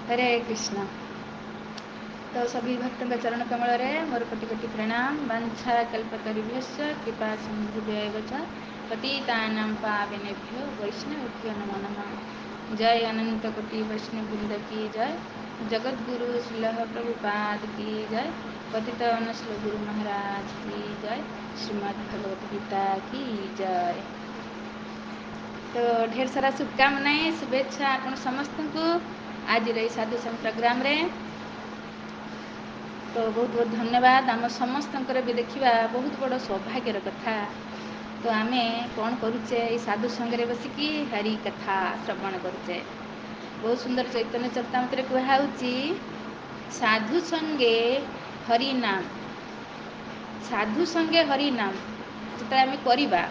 हरे कृष्ण। तो सभी भक्तों के चरण कमल रे मोर कोटि कोटि प्रणाम। वंशा कल्पतरुभ्यश्च कृपा सिन्धुभ्यैव च पतितानां पावनेभ्यो वैष्णवेभ्यो नमो नमः। जय अनंत कोटि वैष्णव वृंद की जय। जगद्गुरु श्रील प्रभुपाद की जय। पतितपावन श्री गुरु महाराज की जय। श्रीमद् भगवत गीता की जय। तो ढेर सारा शुभकामनाएं शुभेच्छा आपण समस्त को आज रही साधु संघ प्रोग्राम रे। तो बहुत बहुत धन्यवाद। आम समस्त भी देखा बहुत बड़ सौभाग्यर कथा। तो आम कौन करुचे साधु संगे बसिकी हरि कथा श्रवण करुचे। बहुत सुंदर चैतन्य चरितामृत कहुची साधु संगे हरि नाम। साधु संगे हरि नाम जो आम करवा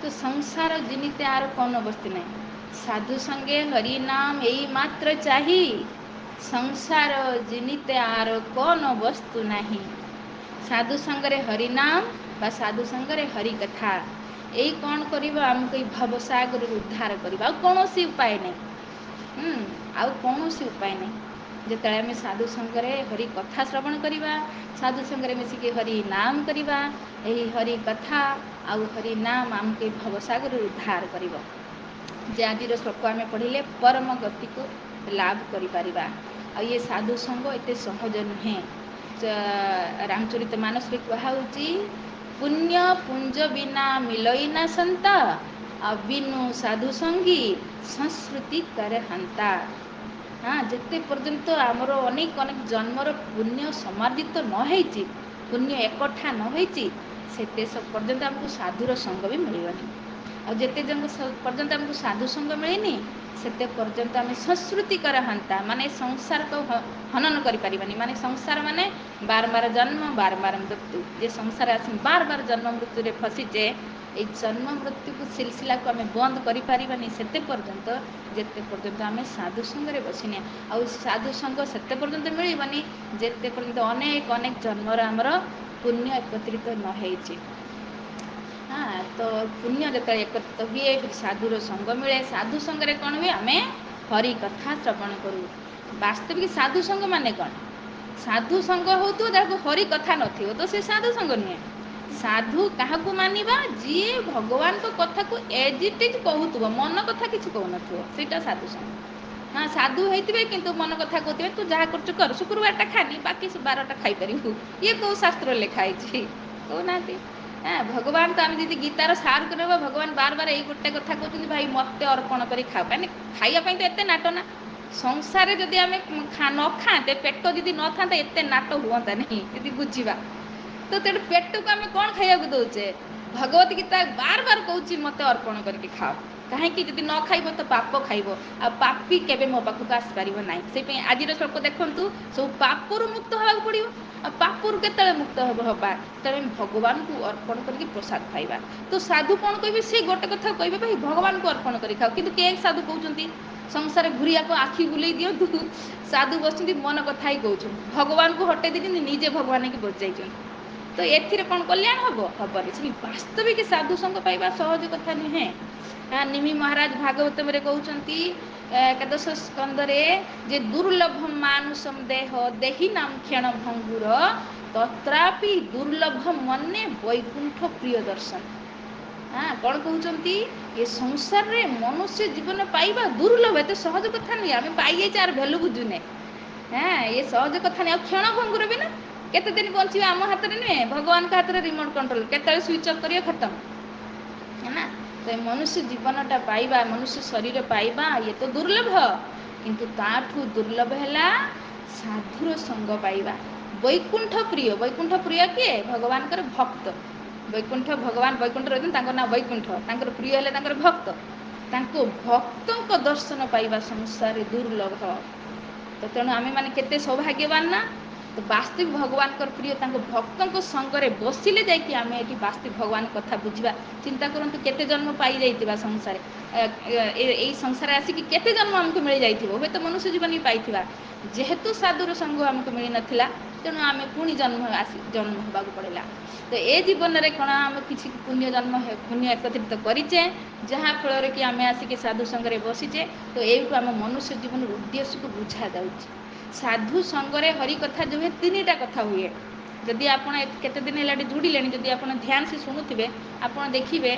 तो संसार जिनिते आर कौन बस्ती नहीं। साधु संगे हरि नाम यही मात्र चाही। संसार जिनिते आर कौन वस्तु नहीं। साधु संगरे हरि नाम बा साधु संगरे हरि कथा यही कौन करिबा आमको भवसागर उद्धार करिबा आ कोनोसी उपाय नहीं। आउ कोनोसी उपाय नहीं। जेतले आम साधु संगरे हरि कथा श्रवण करिबा साधु संगरे मिसिके हरि नाम करिबा यही हरि कथा आउ हरि नाम आमको भवसागर उद्धार करिबो। जे आज श्लोक आम पढ़िले परम गति को लाभ करिपारिबा। आ ये साधु संग एते सहज नुहे। रामचरित मानस रे कहुची पुण्य पुंज बिना मिलई ना संता अबिनु साधु संगी संस्कृति कर हंता। हाँ जिते पर्यंत आमर अनेक अनेक जन्मर पुण्य समार्जित न होइछि पुण्य एकठा न होइछि सेते सब पर्यंत आमको साधुर संग भी मिलबनी। और जिते जन पर्यंत आमको साधु संग मिलनी सेते पर्यंत आम संस्कृति कर हंता माने संसार को हनन करि परिबानी। माने संसार माने बार बार जन्म बार बार मृत्यु। ये संसार आसी बार बार जन्म मृत्यु रे फसीचे ये जन्म मृत्यु को सिलसिला को आम बंद करि परिबानी सेते पर्यंत जेते पर्यंत आम साधु संगे बसिने। आ साधु संग सेते पर्यंत मिलबनी जेते पर्यंत अनेक अनेक जन्मर आमर पुण्य एकत्रित न होइछि। हाँ तो पुण्य जो एकत्रित हुए फिर साधुर संग मिले। साधु संगे कौन हुए आम हरि कथा श्रवण करूँ। वास्तविक साधु संग माने कौन? साधु संग हो तो हरि कथा नथिबो तो से साधु संग नुहे। साधु क्या मानिबा जी भगवान को कथा को एज इट इज कहूथबो मन कथा किसी कहूनथिबो सेटा साधु संग। हाँ साधु होइतिबे किंतु मन कथा कहथिबे तू जहाँ करछु कर शुक्रवार खानी बाकी 12टा खाई परिबु। ये को शास्त्र लिखा है कहूनाती। हाँ भगवान तो आम जी गीतार सार कर भगवान बार बार यही गोटे कथा कहते भाई मत अर्पण कर खाओ कहीं खाइबा तो एत नाट ना। संसार जदि आम न खाते पेट जदि न था एत नाट हुआ नहीं यदि बुझा तो तेरे पेट को आम कौन खाया दौचे। भगवत गीता बार बार कहूँ मत अर्पण करके खाओ कहीं जदि न खाइब तो पाप खाइब आ पापी केबे मो पाखक आसपार ना से आज श्लोक देखु सब पापरू मुक्त होगा पड़ो। आ पापरू केतले मुक्त हवा तेरे भगवान को अर्पण करके प्रसाद खाइबा। तो साधु कौन कहे से गोटे कथा कहे भाई भगवान को अर्पण कर खाओ किंतु के साधु कहते संसार घुरिया को आखि बुले दिंतु साधु बस मन कथा ही कहते भगवान को हटे दी निजे भगवान की बजाई। तो एथिरे कौन कल्याण हबनी। वास्तविक साधु संग पाइबा सहज कथा नुहे। हाँ निमि महाराज भागवतम रे कहउचंती एकादश स्कंदरे जे दुर्लभ मानुषम देह देही नाम क्षण भंगुर तत्रापि दुर्लभ मन्ने वैकुंठ प्रिय दर्शन। हाँ कौन कहउचंती ये संसार रे मनुष्य जीवन पाइबा दुर्लभ एत सहज कथा नुहे। आम पाई जाइए आर भैल्यू बुझुने। हाँ ये सहज कथा नहीं। क्षण भंगुर भी ना केते दिन बंचिबा आम हाथ में नुहे भगवान का हाथ में रिमोट कंट्रोल केते स्विच ऑफ करिए खत्म है ना। तो मनुष्य जीवनटा पाइबा मनुष्य शरीर पाइबा ये तो दुर्लभ किंतु ताठू दुर्लभ है साधुर संग पाइबा। वैकुंठ प्रिय किए भगवान भक्त। वैकुंठ भगवान वैकुंठ रही ना वैकुंठ प्रिय है भक्त भक्तों दर्शन पाइबा संसार दुर्लभ। तो तेणु आम मैंने केते सौभाग्यवान ना। तो वास्तविक भगवान प्रिय भक्तों संगरे बसिले जाकि आम ये वास्तविक भगवान कथा बुझा। चिंता करूँ केते जन्म पाई जाइतिबा संसार यही संसार आसिक केते जन्म आमको मिल जाइथिबो हे तो मनुष्य जीवन ही पाइथिबा। जेहेतु साधुर संग आमको मिल नथिला तेणु आम पुणी जन्म होगा पड़ेगा। तो ये जीवन में कौन आम किसी पुण्य जन्म पुण्य एकत्रित करें जहाँ फल कि आम आसिक साधु संगे बसीचे। तो यू आम मनुष्य जीवन उद्देश्य को बुझा जाऊँ। ସାଧୁ ସଙ୍ଗରେ ହରି କଥା ଯେଉଁ ହୁଏ ତିନିଟା କଥା ହୁଏ। ଯଦି ଆପଣ କେତେ ଦିନ ହେଲା ଏଠି ଯୋଡ଼ିଲେଣି, ଯଦି ଆପଣ ଧ୍ୟାନ ସେ ଶୁଣୁଥିବେ, ଆପଣ ଦେଖିବେ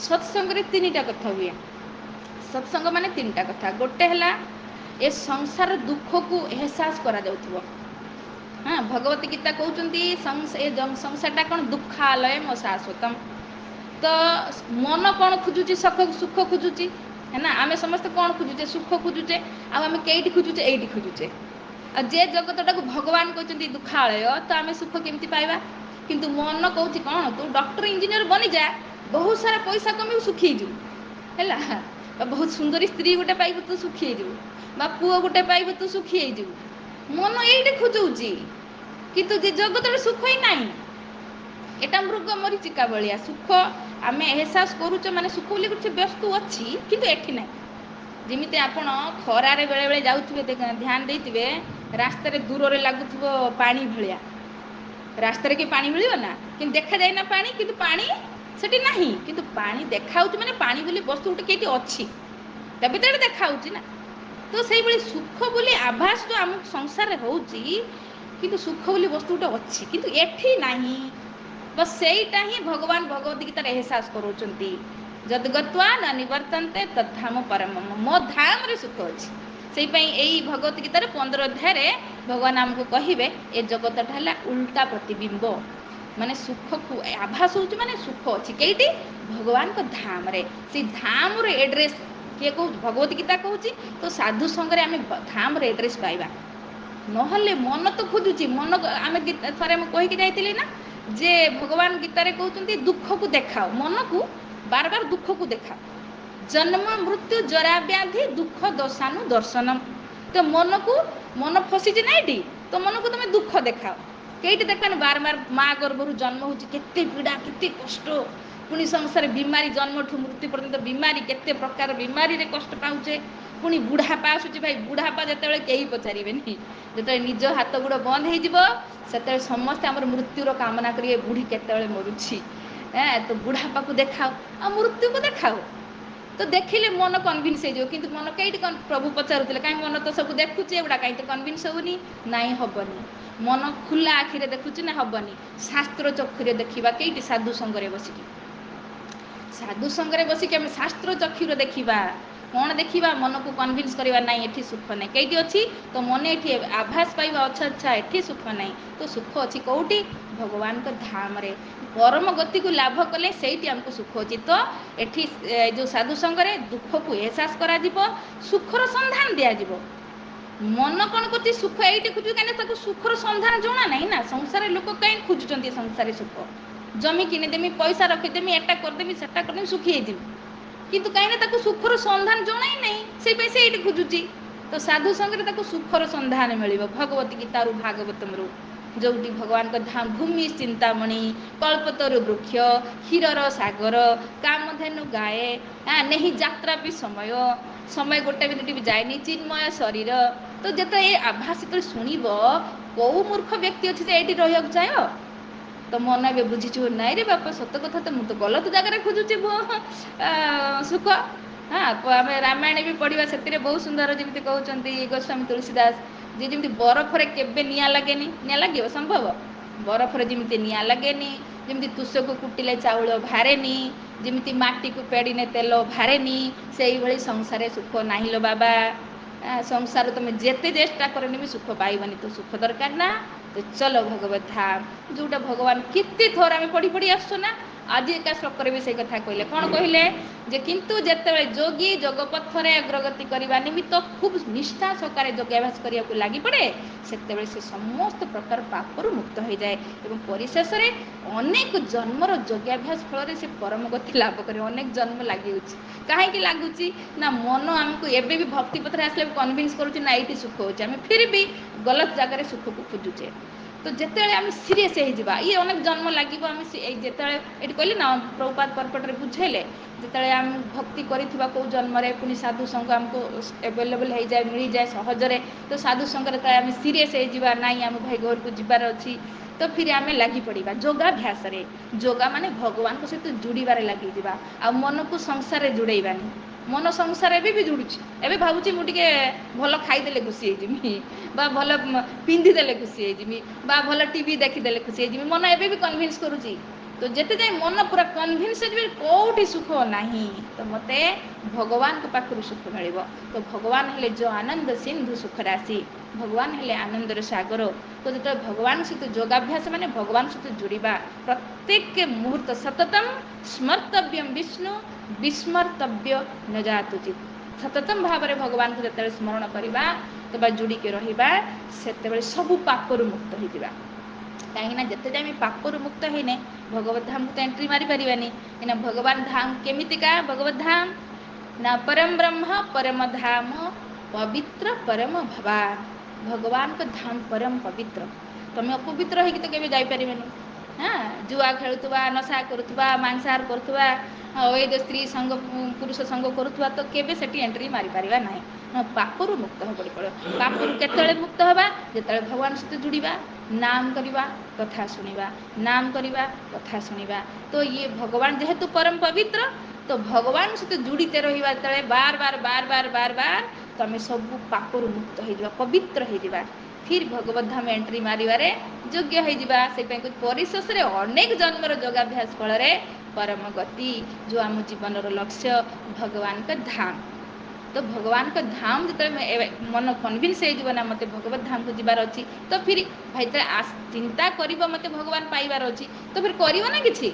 ସତ୍ସଙ୍ଗରେ ତିନିଟା କଥା ହୁଏ। ସତ୍ସଙ୍ଗ ମାନେ ତିନିଟା କଥା। ଗୋଟେ ହେଲା ଏ ସଂସାର ଦୁଃଖକୁ ଏହସାସ କରାଯାଉଥିବ। ହଁ, ଭଗବତ ଗୀତା କହୁଛନ୍ତି ଏ ସଂସାରଟା କ'ଣ ଦୁଃଖାଲୟ ମୋ ଶାଶ୍ୱତମ। ତ ମନ କ'ଣ ଖୋଜୁଛି? ସୁଖ ଖୋଜୁଛି ନା। ଆମେ ସମସ୍ତେ କ'ଣ ଖୋଜୁଛେ? ସୁଖ ଖୋଜୁଛେ। ଆଉ ଆମେ କେଇଠି ଖୋଜୁଛେ? ଏଇଠି ଖୋଜୁଛେ। ଆଉ ଯେ ଜଗତଟାକୁ ଭଗବାନ କହିଛନ୍ତି ଦୁଃଖାଳୟ, ତ ଆମେ ସୁଖ କେମିତି ପାଇବା? କିନ୍ତୁ ମନ କହୁଛି କ'ଣ? ତୁ ଡକ୍ଟର ଇଞ୍ଜିନିୟର ବନିଯା, ବହୁତ ସାରା ପଇସା କମେଇବୁ, ସୁଖୀ ହେଇଯିବୁ ହେଲା। ବା ବହୁତ ସୁନ୍ଦରୀ ସ୍ତ୍ରୀ ଗୋଟେ ପାଇବୁ, ତୁ ସୁଖୀ ହେଇଯିବୁ। ବା ପୁଅ ଗୋଟେ ପାଇବୁ, ତୁ ସୁଖୀ ହେଇଯିବୁ। ମନ ଏଇଠି ଖୋଜୁଛି, କିନ୍ତୁ ଯେ ଜଗତରେ ସୁଖ ହିଁ ନାହିଁ। ଏଟା ମୃଗ ମରିଚିକା ଭଳିଆ। ସୁଖ ଆମେ ଏହସାସ କରୁଛେ, ମାନେ ସୁଖ ବୋଲି କିଛି ବସ୍ତୁ ଅଛି, କିନ୍ତୁ ଏଠି ନାହିଁ। ଯେମିତି ଆପଣ ଖରାରେ ବେଳେବେଳେ ଯାଉଥିବେ, ଧ୍ୟାନ ଦେଇଥିବେ, ରାସ୍ତାରେ ଦୂରରେ ଲାଗୁଥିବ ପାଣି ଭଳିଆ। ରାସ୍ତାରେ କି ପାଣି ମିଳିବ ନା, କିନ୍ତୁ ଦେଖାଯାଏ ନା ପାଣି, କିନ୍ତୁ ପାଣି ସେଠି ନାହିଁ। କିନ୍ତୁ ପାଣି ଦେଖାଯାଉଛି, ମାନେ ପାଣି ବୋଲି ବସ୍ତୁ ଗୋଟେ କେଇଠି ଅଛି, ତେବେ ତ ଏଇଟା ଦେଖାଯାଉଛି ନା। ତ ସେଇଭଳି ସୁଖ ବୋଲି ଆଭାସ ଯେଉଁ ଆମ ସଂସାରରେ ହେଉଛି, କିନ୍ତୁ ସୁଖ ବୋଲି ବସ୍ତୁ ଗୋଟେ ଅଛି, କିନ୍ତୁ ଏଠି ନାହିଁ। ବସ୍ ସେଇଟା ହିଁ ଭଗବାନ ଭଗବତ ଗୀତାରେ ଏହସାସ କରାଉଛନ୍ତି। ଯଦ୍ଗତ୍ୱା ନ ନିବର୍ତ୍ତନ୍ତେ ତଦ୍ଧାମ ପରମମ୍। ମୋ ଧାମରେ ସୁଖ ଅଛି। ସେଇପାଇଁ ଏଇ ଭଗବତ ଗୀତାରେ 15 ଅଧ୍ୟାୟରେ ଭଗବାନ ଆମକୁ କହିବେ ଏ ଜଗତଟା ହେଲା ଉଲ୍ଟା ପ୍ରତିବିମ୍ବ। ମାନେ ସୁଖକୁ ଆଭାସ ହେଉଛି, ମାନେ ସୁଖ ଅଛି କେଇଠି? ଭଗବାନଙ୍କ ଧାମରେ। ସେଇ ଧାମର ଏଡ୍ରେସ୍ କିଏ କହୁଛି? ଭଗବତ ଗୀତା କହୁଛି। ତ ସାଧୁ ସଙ୍ଗରେ ଆମେ ଧାମର ଏଡ୍ରେସ୍ ପାଇବା। ନହେଲେ ମନ ତ ଖୋଜୁଛି। ମନ ଆମେ ଥରେ ମୁଁ କହିକି ଯାଇଥିଲି ନା, ଯେ ଭଗବାନ ଗୀତାରେ କହୁଛନ୍ତି ଦୁଃଖକୁ ଦେଖାଅ, ମନକୁ ବାର ବାର ଦୁଃଖକୁ ଦେଖାଅ। ଜନ୍ମ ମୃତ୍ୟୁ ଜରା ବ୍ୟାଧି ଦୁଃଖ ଦଶାନୁ ଦର୍ଶନମ୍। ତ ମନ ଫସିଛି ନା ଏଠି, ତ ମନକୁ ତମେ ଦୁଃଖ ଦେଖାଅ। କେଇଠି ଦେଖାନି? ବାରବାର ମା ଗର୍ଭରୁ ଜନ୍ମ ହେଉଛି, କେତେ ପୀଡ଼ା, କେତେ କଷ୍ଟ। ପୁଣି ସଂସାରରେ ବିମାରୀ, ଜନ୍ମଠୁ ମୃତ୍ୟୁ ପର୍ଯ୍ୟନ୍ତ ବିମାରୀ, କେତେ ପ୍ରକାର ବିମାରୀରେ କଷ୍ଟ ପାଉଛେ। ପୁଣି ବୁଢ଼ାପା ଆସୁଛି। ଭାଇ ବୁଢ଼ାପା ଯେତେବେଳେ କେହି ପଚାରିବେନି, ଯେତେବେଳେ ନିଜ ହାତ ଗୋଡ଼ ବନ୍ଦ ହେଇଯିବ, ସେତେବେଳେ ସମସ୍ତେ ଆମର ମୃତ୍ୟୁର କାମନା କରିବେ, ବୁଢ଼ୀ କେତେବେଳେ ମରୁଛି। ତ ବୁଢ଼ାପାକୁ ଦେଖାଅ, ଆଉ ମୃତ୍ୟୁକୁ ଦେଖାଅ। ତ ଦେଖିଲେ ମନ କନଭିନ୍ସ ହେଇଯିବ। କିନ୍ତୁ ମନ କେଇଠି? ପ୍ରଭୁ ପଚାରୁଥିଲେ, କାହିଁ ମନ ତ ସବୁ ଦେଖୁଛି, ଏଗୁଡ଼ା କାହିଁ ତ କନଭିନ୍ସ ହେଉନି? ନାଇଁ, ହେବନି। ମନ ଖୋଲା ଆଖିରେ ଦେଖୁଛି ନା, ହେବନି। ଶାସ୍ତ୍ର ଚକ୍ଷୁରେ ଦେଖିବା କେଇଠି? ସାଧୁ ସଙ୍ଗରେ ବସିକି। ସାଧୁ ସଙ୍ଗରେ ବସିକି ଆମେ ଶାସ୍ତ୍ର ଚକ୍ଷୁରେ ଦେଖିବା। କ'ଣ ଦେଖିବା? ମନକୁ କନଭିନ୍ସ କରିବା, ନାହିଁ ଏଠି ସୁଖ ନାହିଁ। କେଇଠି ଅଛି? ତ ମନେ ଏଠି ଆଭାସ ପାଇବା, ଆଚ୍ଛା ଏଠି ସୁଖ ନାହିଁ। ତ ସୁଖ ଅଛି କେଉଁଠି? ଭଗବାନଙ୍କ ଧାମରେ। ପରମ ଗତିକୁ ଲାଭ କଲେ ସେଇଠି ଆମକୁ ସୁଖ ଅଛି। ତ ଏଠି ଯେଉଁ ସାଧୁ ସଙ୍ଗରେ ଦୁଃଖକୁ ଏହସାସ କରାଯିବ, ସୁଖର ସନ୍ଧାନ ଦିଆଯିବ। ମନ କ'ଣ କରୁଛି? ସୁଖ ଏଇଠି ଖୋଜୁଛି, କାହିଁକିନା ତାକୁ ସୁଖର ସନ୍ଧାନ ଜଣା ନାହିଁ ନା। ସଂସାରରେ ଲୋକ କାହିଁ ଖୋଜୁଛନ୍ତି ସଂସାରରେ ସୁଖ? ଜମି କିଣିଦେମି, ପଇସା ରଖିଦେମି, ଏଟା କରିଦେମି, ସେଟା କରିଦେମି, ସୁଖୀ ହେଇଯିବି। କିନ୍ତୁ କାହିଁକିନା ତାକୁ ସୁଖର ସନ୍ଧାନ ଜଣା ହିଁ ନାହିଁ, ସେଇପାଇଁ ସେ ଏଇଠି ଖୋଜୁଛି। ତ ସାଧୁ ସଙ୍ଗରେ ତାକୁ ସୁଖର ସନ୍ଧାନ ମିଳିବ। ଭଗବତ ଗୀତାରୁ, ଭାଗବତମରୁ, ଯେଉଁଠି ଭଗବାନଙ୍କ ଧାମ, ଭୂମି ଚିନ୍ତାମଣି, କଳ୍ପତରୁ ବୃକ୍ଷ, କ୍ଷୀରର ସାଗର, କାମଧେନୁ ଗାଏ, ନେହି ଯାତ୍ରା ବି ସମୟ ଗୋଟେ ମିନିଟ୍ ବି ଯାଏନି, ଚିନ୍ମୟ ଶରୀର। ତ ଯେତେବେଳେ ଏ ଆଭାସ ଯେତେବେଳେ ଶୁଣିବ, କେଉଁ ମୂର୍ଖ ବ୍ୟକ୍ତି ଅଛି ଯେ ଏଇଠି ରହିବାକୁ ଚାହିଁବ? ତ ମନ ଏବେ ବୁଝିଛୁ, ନାଇଁ ରେ ବାପା, ସତ କଥା ତ, ମୁଁ ତ ଗଲତ ଜାଗାରେ ଖୋଜୁଛି ସୁଖ। ଆମେ ରାମାୟଣ ବି ପଢ଼ିବା, ସେଥିରେ ବହୁତ ସୁନ୍ଦର ଯେମିତି କହୁଛନ୍ତି ଗୋସ୍ୱାମୀ ତୁଳସୀଦାସ, ଯେ ଯେମିତି ବରଫରେ କେବେ ନିଆଁ ଲାଗେନି। ନିଆଁ ଲାଗିବ ସମ୍ଭବ? ବରଫରେ ଯେମିତି ନିଆଁ ଲାଗେନି, ଯେମିତି ତୁଷକୁ କୁଟିଲେ ଚାଉଳ ବାହାରେନି, ଯେମିତି ମାଟିକୁ ପେଡ଼ିଲେ ତେଲ ବାହାରେନି, ସେଇଭଳି ସଂସାରରେ ସୁଖ ନାହିଁ ଲୋ ବାବା। ସଂସାର ତୁମେ ଯେତେ ଚେଷ୍ଟା କରନି ବି ସୁଖ ପାଇବନି। ତ ସୁଖ ଦରକାର ନା, ତ ଚଲ ଭଗବତ ଧାମ, ଯେଉଁଟା ଭଗବାନ କେତେ ଥର ଆମେ ପଢ଼ି ପଢ଼ି ଆସୁଛୁ ନା। ଆଜି ଏକା ଶ୍ଲୋକରେ ବି ସେଇ କଥା କହିଲେ। କ'ଣ କହିଲେ? ଯେ କିନ୍ତୁ ଯେତେବେଳେ ଯୋଗୀ ଯୋଗ ପଥରେ ଅଗ୍ରଗତି କରିବା ନିମିତ୍ତ ଖୁବ୍ ନିଷ୍ଠା ସହକାରେ ଯୋଗାଭ୍ୟାସ କରିବାକୁ ଲାଗିପଡ଼େ, ସେତେବେଳେ ସେ ସମସ୍ତ ପ୍ରକାର ପାପରୁ ମୁକ୍ତ ହୋଇଯାଏ ଏବଂ ପରିଶେଷରେ ଅନେକ ଜନ୍ମର ଯୋଗାଭ୍ୟାସ ଫଳରେ ସେ ପରମ ଗତି ଲାଭ କରେ। ଅନେକ ଜନ୍ମ ଲାଗିଯାଉଛି। କାହିଁକି ଲାଗୁଛି ନା? ମନ ଆମକୁ ଏବେ ବି ଭକ୍ତି ପଥରେ ଆସିଲେ କନଭିନ୍ସ କରୁଛି, ନା ଏଇଠି ସୁଖ ହେଉଛି। ଆମେ ଫିର୍ ବି ଗଲତ ଜାଗାରେ ସୁଖକୁ ଖୋଜୁଛେ। ତ ଯେତେବେଳେ ଆମେ ସିରିୟସ୍ ହେଇଯିବା, ଇଏ ଅନେକ ଜନ୍ମ ଲାଗିବ। ଆମେ ଯେତେବେଳେ ଏଇଠି କହିଲେ ନା, ପ୍ରଭୁପାଦ ପରପଟରେ ବୁଝେଇଲେ, ଯେତେବେଳେ ଆମେ ଭକ୍ତି କରିଥିବା କେଉଁ ଜନ୍ମରେ, ପୁଣି ସାଧୁ ସଙ୍ଗ ଆମକୁ ଆଭେଲେବଲ୍ ହେଇଯାଏ, ମିଳିଯାଏ ସହଜରେ। ତ ସାଧୁ ସଙ୍ଗରେ ଯେତେବେଳେ ଆମେ ସିରିୟସ୍ ହେଇଯିବା, ନାଇଁ ଆମ ଭାଇ ଘରକୁ ଯିବାର ଅଛି, ତ ଫିର୍ ଆମେ ଲାଗି ପଡ଼ିବା ଯୋଗାଭ୍ୟାସରେ। ଯୋଗା ମାନେ ଭଗବାନଙ୍କ ସହିତ ଯୋଡ଼ିବାରେ ଲାଗିଯିବା, ଆଉ ମନକୁ ସଂସାରରେ ଯୋଡ଼େଇବାନି। ମନ ସଂସାର ଏବେ ବି ଜୁଡ଼ୁଛି। ଏବେ ଭାବୁଛି ମୁଁ ଟିକେ ଭଲ ଖାଇଦେଲେ ଖୁସି ହେଇଯିବି, ବା ଭଲ ପିନ୍ଧିଦେଲେ ଖୁସି ହେଇଯିବି, ବା ଭଲ ଟିଭି ଦେଖିଦେଲେ ଖୁସି ହେଇଯିବି। ମନ ଏବେ ବି କନଭିନ୍ସ କରୁଛି। ତ ଯେତେ ଯାଏ ମନ ପୁରା କନଭିନ୍ସ ହେଇଯିବି କେଉଁଠି ସୁଖ ନାହିଁ, ତ ମୋତେ ଭଗବାନଙ୍କ ପାଖରୁ ସୁଖ ମିଳିବ। ତ ଭଗବାନ ହେଲେ ଯେଉଁ ଆନନ୍ଦ ସିନ୍ଧୁ ସୁଖ ରାଶି, ଭଗବାନ ହେଲେ ଆନନ୍ଦର ସାଗର। ତ ଯେତେବେଳେ ଭଗବାନ ସହିତ ଯୋଗାଭ୍ୟାସ ମାନେ ଭଗବାନ ସହିତ ଯୋଡ଼ିବା, ପ୍ରତ୍ୟେକ ମୁହୂର୍ତ୍ତ ସତତମ୍ ସ୍ମର୍ତ୍ତବ୍ୟମ୍ ବିଷ୍ଣୁ ବିସ୍ମର୍ତ୍ତବ୍ୟ ନ ଜାତୁଚିତ୍। ସତତମ୍ ଭାବରେ ଭଗବାନଙ୍କୁ ଯେତେବେଳେ ସ୍ମରଣ କରିବା ବା ଯୋଡ଼ିକି ରହିବା, ସେତେବେଳେ ସବୁ ପାପରୁ ମୁକ୍ତ ହେଇଯିବା। କାହିଁକିନା ଯେତେ ଯାଏ ଆମେ ପାପରୁ ମୁକ୍ତ ହେଇନେ ଭଗବତ ଧାମକୁ ତ ଏଣ୍ଟ୍ରି ମାରିପାରିବାନି। କାହିଁକିନା ଭଗବାନ ଧାମ କେମିତିକା ଭଗବତ ଧାମ ନା ପରମ ବ୍ରହ୍ମ ପରମ ଧାମ ପବିତ୍ର ପରମ ଭବାନ। ଭଗବାନଙ୍କ ଧାମ ପରମ ପବିତ୍ର। ତମେ ଅପବିତ୍ର ହେଇକି ତ କେବେ ଯାଇପାରିବେନି। ଜୁଆ ଖେଳୁଥିବା, ନଶା କରୁଥିବା, ମାଂସାହାର କରୁଥିବା, ଏ ଯେଉଁ ସ୍ତ୍ରୀ ସଙ୍ଗ ପୁରୁଷ ସଙ୍ଗ କରୁଥିବା ତ କେବେ ସେଠି ଏଣ୍ଟ୍ରି ମାରିପାରିବା ନାହିଁ। ପାପରୁ ମୁକ୍ତ ହେବାକୁ ପଡ଼ିବ। ପାପରୁ କେତେବେଳେ ମୁକ୍ତ ହେବା? ଯେତେବେଳେ ଭଗବାନ ସହିତ ଯୋଡ଼ିବା, ନାମ କରିବା, କଥା ଶୁଣିବା, ନାମ କରିବା, କଥା ଶୁଣିବା। ତ ଇଏ ଭଗବାନ ଯେହେତୁ ପରମ ପବିତ୍ର, ତ ଭଗବାନ ସହିତ ଯୋଡ଼ିତେ ରହିବା ଯେତେବେଳେ ବାର ବାର ତମେ ସବୁ ପାପରୁ ମୁକ୍ତ ହେଇଯିବା, ପବିତ୍ର ହେଇଯିବା। ଫିର୍ ଭଗବତ ଧାମ ଏଣ୍ଟ୍ରି ମାରିବାରେ ଯୋଗ୍ୟ ହେଇଯିବା। ସେଇପାଇଁ ପରିଶେଷରେ ଅନେକ ଜନ୍ମର ଯୋଗାଭ୍ୟାସ ଫଳରେ ପରମ ଗତି, ଯେଉଁ ଆମ ଜୀବନର ଲକ୍ଷ୍ୟ ଭଗବାନଙ୍କ ଧାମ। ତ ଭଗବାନଙ୍କ ଧାମ ଯେତେବେଳେ ମନ କନଭିନ୍ସ ହେଇଯିବ ନା ମୋତେ ଭଗବତ ଧାମକୁ ଯିବାର ଅଛି, ତ ଫିର୍ ଭାଇ ଯେତେବେଳେ ଚିନ୍ତା କରିବ ମୋତେ ଭଗବାନ ପାଇବାର ଅଛି, ତ ଫିର୍ କରିବ ନା କିଛି।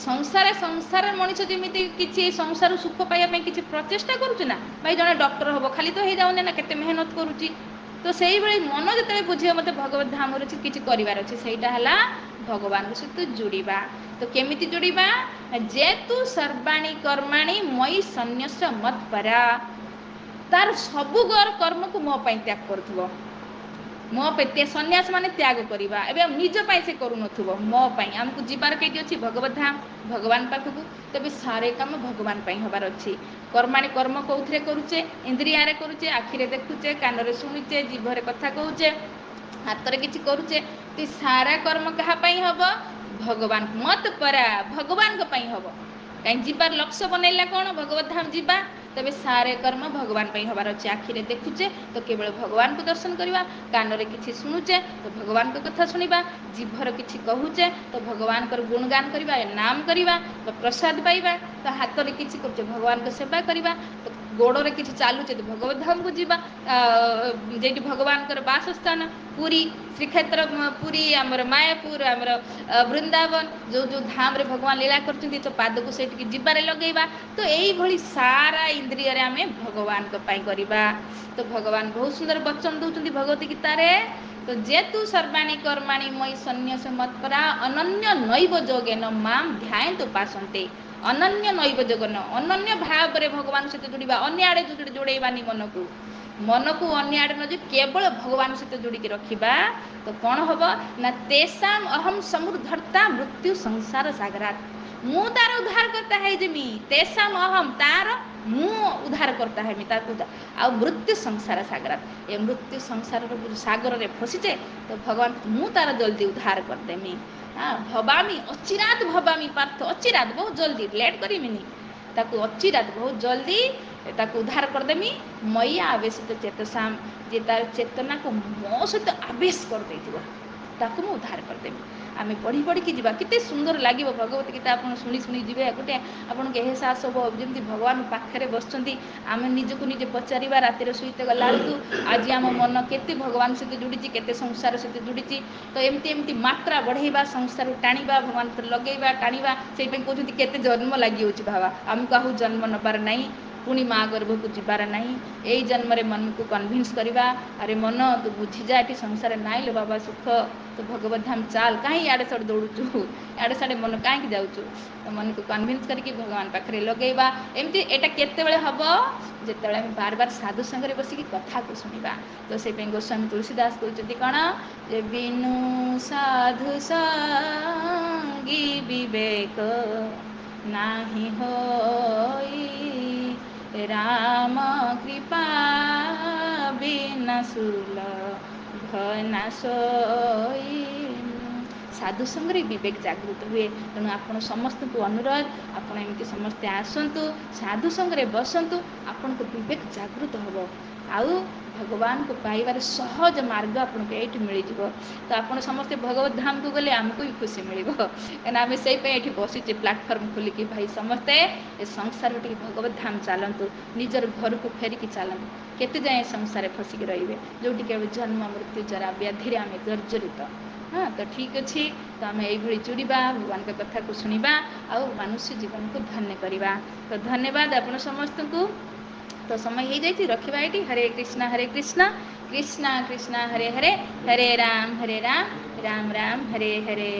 ସଂସାର ମଣିଷ ଯେମିତି କିଛି ସଂସାର ସୁଖ ପାଇବା ପାଇଁ କିଛି ପ୍ରଚେଷ୍ଟା କରୁଛି ନା। ଭାଇ ଜଣେ ଡକ୍ଟର ହେବ ଖାଲି ତ ହେଇଯାଉନି ନା, କେତେ ମେହନତ କରୁଛି। ତ ସେଇଭଳି ମନ ଯେତେବେଳେ ବୁଝିବ ମୋତେ ଭଗବତ ଧାମରେ କିଛି କରିବାର ଅଛି, ସେଇଟା ହେଲା ଭଗବାନଙ୍କ ସହିତ ଯୋଡ଼ିବା। ତ କେମିତି ଯୋଡ଼ିବା? ଯେତୁ ସର୍ବାଣୀ କର୍ମାଣୀ ମୟି ସନ୍ନ୍ୟସ୍ୟ ମତ୍ପରା। ତାର ସବୁ କର୍ମକୁ ମୋ ପାଇଁ ତ୍ୟାଗ କରୁଥିବ। ମୋ ପାଇଁ ସନ୍ନ୍ୟାସ ମାନେ ତ୍ୟାଗ କରିବା। ଏବେ ନିଜ ପାଇଁ ସେ କରୁନଥିବ, ମୋ ପାଇଁ। ଆମକୁ ଯିବାର କେଇଠି ଅଛି? ଭଗବତ ଧାମ, ଭଗବାନ ପାଖକୁ। ତେବେ ସାରେ କାମ ଭଗବାନ ପାଇଁ ହେବାର ଅଛି। କର୍ମାଣୀ କର୍ମ କେଉଁଥିରେ କରୁଛେ? ଇନ୍ଦ୍ରିୟରେ କରୁଛେ, ଆଖିରେ ଦେଖୁଛେ, କାନରେ ଶୁଣୁଛେ, ଜିଭରେ କଥା କହୁଛେ, ହାତରେ କିଛି କରୁଛେ। ସାରା କର୍ମ କାହା ପାଇଁ ହେବ? ଭଗବାନ ମତ୍ପରା, ଭଗବାନଙ୍କ ପାଇଁ ହେବ। କାହିଁକି ଯିବାର ଲକ୍ଷ୍ୟ ବନେଇଲା କ'ଣ? ଭଗବତ ଧାମ ଯିବା। ତେବେ ସାରେ କର୍ମ ଭଗବାନ ପାଇଁ ହେବାର ଅଛି। ଆଖିରେ ଦେଖୁଛେ ତ କେବଳ ଭଗବାନଙ୍କୁ ଦର୍ଶନ କରିବା, କାନରେ କିଛି ଶୁଣୁଛେ ତ ଭଗବାନଙ୍କ କଥା ଶୁଣିବା, ଜିଭର କିଛି କହୁଛେ ତ ଭଗବାନଙ୍କର ଗୁଣଗାନ କରିବା, ନାମ କରିବା ବା ପ୍ରସାଦ ପାଇବା। ତ ହାତରେ କିଛି କରୁଛେ ଭଗବାନଙ୍କ ସେବା କରିବା, ତ ଗୋଡ଼ରେ କିଛି ଚାଲୁଛେ ତ ଭଗବତ ଧାମକୁ ଯିବା। ଯେଠି ଭଗବାନଙ୍କର ବାସସ୍ଥାନ ପୁରୀ ଶ୍ରୀକ୍ଷେତ୍ର, ପୁରୀ ଆମର ମାୟାପୁର, ଆମର ବୃନ୍ଦାବନ, ଯେଉଁ ଧାମରେ ଭଗବାନ ଲୀଳା କରୁଛନ୍ତି, ତ ପାଦକୁ ସେଇଠିକି ଯିବାରେ ଲଗେଇବା। ତ ଏଇଭଳି ସାରା ଇନ୍ଦ୍ରିୟରେ ଆମେ ଭଗବାନଙ୍କ ପାଇଁ କରିବା। ତ ଭଗବାନ ବହୁତ ସୁନ୍ଦର ବଚନ ଦେଉଛନ୍ତି ଭଗବତ ଗୀତାରେ। ତ ଯେତୁ ସର୍ବାଣୀ କର୍ମାଣୀ ମୟି ସନ୍ନ୍ୟସ୍ୟ ମତ୍ପରା ଅନନ୍ୟ ନୈବ ଯୋଗେନ ମାମ୍ ଧ୍ୟାୟନ୍ତୁ ଉପାସନ୍ତେ। ଅନନ୍ୟ ନୈବ ଯୋଗେନ, ଅନନ୍ୟ ଭାବରେ ଭଗବାନଙ୍କ ସହିତ ଯୋଡ଼ିବା। ଅନ୍ୟ ଆଡ଼େ ଯୋଡ଼େଇବାନି ମନକୁ ଅନ୍ୟ ଆଡ଼େ ନ ଯୋଡ଼ି କେବଳ ଭଗବାନଙ୍କ ସହିତ ଯୋଡ଼ିକି ରଖିବା। ତ କ'ଣ ହେବ ନା ତେଷାମ୍ ଅହଂ ସମୁଦ୍ଧର୍ତ୍ତା ମୃତ୍ୟୁ ସଂସାର ସାଗରାତ୍। ମୁଁ ତାର ଉଦ୍ଧାର କର୍ତ୍ତା ହେଇଯିମି। ତେଷାମ୍ ଅହଂ, ତାର ମୁଁ ଉଦ୍ଧାର କର୍ତ୍ତା ହେମି ତାକୁ। ଆଉ ମୃତ୍ୟୁ ସଂସାର ସାଗରାତ୍, ଏ ମୃତ୍ୟୁ ସଂସାରର ସାଗରରେ ଫସିଛେ ତ ଭଗବାନ ମୁଁ ତାର ଜଲ୍ଦି ଉଦ୍ଧାର କରିଦେମି। ଭବାମି ଅଚିରାତ୍ ଭବାମି ପାର୍ଥ, ଅଚିରାତ୍ ବହୁତ ଜଲ୍ଦି, ଲେଟ୍ କରିମିନି। ତାକୁ ଅଚିରାତ୍ ବହୁତ ଜଲ୍ଦି ତାକୁ ଉଦ୍ଧାର କରିଦେମି। ମୟ୍ୟା ଆବେଶିତ ଚେତସାମ୍, ଯେ ତାର ଚେତନାକୁ ମୋ ସହିତ ଆବେଶ କରିଦେଇଥିବ ତାକୁ ମୁଁ ଉଦ୍ଧାର କରିଦେମି। ଆମେ ପଢ଼ିକି ଯିବା, କେତେ ସୁନ୍ଦର ଲାଗିବ ଭଗବତ ଗୀତା। ଆପଣ ଶୁଣି ଯିବେ, ଗୋଟେ ଆପଣଙ୍କୁ ଏହସାସ ହେବ ଯେମିତି ଭଗବାନ ପାଖରେ ବସିଛନ୍ତି। ଆମେ ନିଜକୁ ନିଜେ ପଚାରିବା ରାତିରେ ଶୋଇତେ ଗଲାବେଳକୁ, ଆଜି ଆମ ମନ କେତେ ଭଗବାନ ସହିତ ଯୋଡ଼ିଛି, କେତେ ସଂସାର ସହିତ ଯୋଡ଼ିଛି। ତ ଏମିତି ମାତ୍ରା ବଢ଼େଇବା, ସଂସାରକୁ ଟାଣିବା, ଭଗବାନ ଲଗେଇବା, ଟାଣିବା। ସେଇପାଇଁ କହୁଛନ୍ତି କେତେ ଜନ୍ମ ଲାଗିଯାଉଛି ଭାବା। ଆମକୁ ଆଉ ଜନ୍ମ ନେବାର ନାହିଁ, ପୁଣି ମା ଗର୍ଭକୁ ଯିବାର ନାହିଁ। ଏଇ ଜନ୍ମରେ ମନକୁ କନଭିନ୍ସ କରିବା, ଆରେ ମନ ତୁ ବୁଝିଯା, ଏଠି ସଂସାର ନାହିଁ ଲୋ ବାବା ସୁଖ। ତୁ ଭଗବତ ଧାମ ଚାଲ, କାହିଁ ଇଆଡ଼େ ସିଆଡ଼େ ଦୌଡ଼ୁଛୁ, ଇଆଡ଼େ ସିଆଡ଼େ ମନ କାହିଁକି ଯାଉଛୁ। ତ ମନକୁ କନଭିନ୍ସ କରିକି ଭଗବାନ ପାଖରେ ଲଗେଇବା। ଏମିତି ଏଇଟା କେତେବେଳେ ହେବ? ଯେତେବେଳେ ଆମେ ବାର ସାଧୁ ସାଙ୍ଗରେ ବସିକି କଥାକୁ ଶୁଣିବା। ତ ସେଇପାଇଁ ଗୋସ୍ୱାମୀ ତୁଳସୀଦାସ କହୁଛନ୍ତି କ'ଣ, ଯେ ବିନୁ ସାଧୁ ସଙ୍ଗୀ ବିବେକ ନାହିଁ ହୋଇ, ରାମ କୃପା ବିନା ସୁଲଭ ନା ସୋଇ। ସାଧୁ ସଙ୍ଗରେ ବିବେକ ଜାଗୃତ ହୁଏ। ତେଣୁ ଆପଣ ସମସ୍ତଙ୍କୁ ଅନୁରୋଧ, ଆପଣ ଏମିତି ସମସ୍ତେ ଆସନ୍ତୁ, ସାଧୁ ସଙ୍ଗରେ ବସନ୍ତୁ, ଆପଣଙ୍କ ବିବେକ ଜାଗୃତ ହେବ। ଆଉ ଭଗବାନଙ୍କୁ ପାଇବାରେ ସହଜ ମାର୍ଗ ଆପଣଙ୍କୁ ଏଇଠି ମିଳିଯିବ। ତ ଆପଣ ସମସ୍ତେ ଭଗବତ ଧାମକୁ ଗଲେ ଆମକୁ ବି ଖୁସି ମିଳିବ, କାହିଁକିନା ଆମେ ସେଇପାଇଁ ଏଠି ବସିଛେ ପ୍ଲାଟଫର୍ମ ଖୋଲିକି। ଭାଇ ସମସ୍ତେ ଏ ସଂସାରରୁ ଟିକେ ଭଗବତ ଧାମ ଚାଲନ୍ତୁ, ନିଜର ଘରକୁ ଫେରିକି ଚାଲନ୍ତୁ। କେତେ ଯାଏଁ ସଂସାରରେ ଫସିକି ରହିବେ, ଯେଉଁଠିକି ଏବେ ଜନ୍ମ ମୃତ୍ୟୁ ଜରା ବ୍ୟାଧିରେ ଆମେ ଜର୍ଜରିତ। ହଁ, ତ ଠିକ୍ ଅଛି। ତ ଆମେ ଏଇଭଳି ଯୋଡ଼ିବା, ଭଗବାନଙ୍କ କଥାକୁ ଶୁଣିବା, ଆଉ ମନୁଷ୍ୟ ଜୀବନକୁ ଧନ୍ୟ କରିବା। ତ ଧନ୍ୟବାଦ ଆପଣ ସମସ୍ତଙ୍କୁ। ତ ସମୟ ହେଇଯାଇଛି, ରଖିବା ଏଇଠି। ହରେ କୃଷ୍ଣ କୃଷ୍ଣ କୃଷ୍ଣ ହରେ ହରେ, ହରେ ରାମ ରାମ ରାମ ହରେ ହରେ।